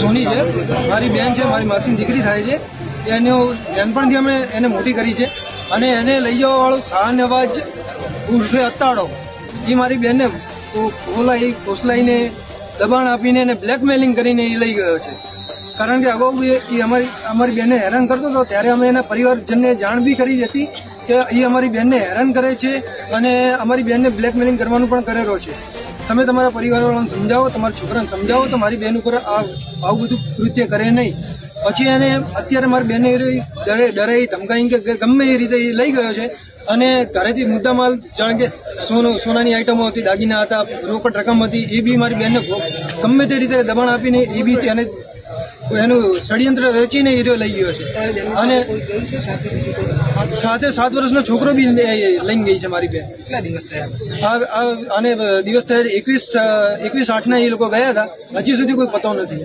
સોની છે, મારી બેન છે, મારી માસીની દીકરી થાય છે. એનો નાનપણથી અમે એને મોટી કરી છે અને એને લઈ જવાવાળો શાહનવાજ ઉર્ફે અતાડો એ મારી બેનને ફોસલાઈને દબાણ આપીને એને બ્લેકમેલિંગ કરીને એ લઈ ગયો છે. કારણ કે અગાઉ એ અમારી બેનને હેરાન કરતો હતો ત્યારે અમે એના પરિવારજનને જાણ બી કરી હતી કે એ અમારી બેનને હેરાન કરે છે અને અમારી બેનને બ્લેકમેલિંગ કરવાનું પણ કરેલો છે. તમે તમારા પરિવારવાળાને સમજાવો, તમારા છોકરાને સમજાવો તો મારી બેન ઉપર આવું બધું કૃત્ય કરે નહીં. પછી એને અત્યારે મારી બેનને ડરાઈ ધમકાઈ કે ગમે એ રીતે એ લઈ ગયો છે અને ઘરેથી મુદ્દામાલ જાણે કે સોનાની આઈટમો હતી, દાગીના હતા, રોકડ રકમ હતી, એ બી મારી બેનને ગમે તે રીતે દબાણ આપીને એ બી એને એનું ષડયંત્ર રચીને એ લઈ ગયો છે. અને સાથે 7 વર્ષનો છોકરો બી લઈને ગઈ છે મારી બેન. કેટલા દિવસ થયા? આને દિવસ થયા 21/8 એ લોકો ગયા હતા. હજી સુધી કોઈ પતો નથી.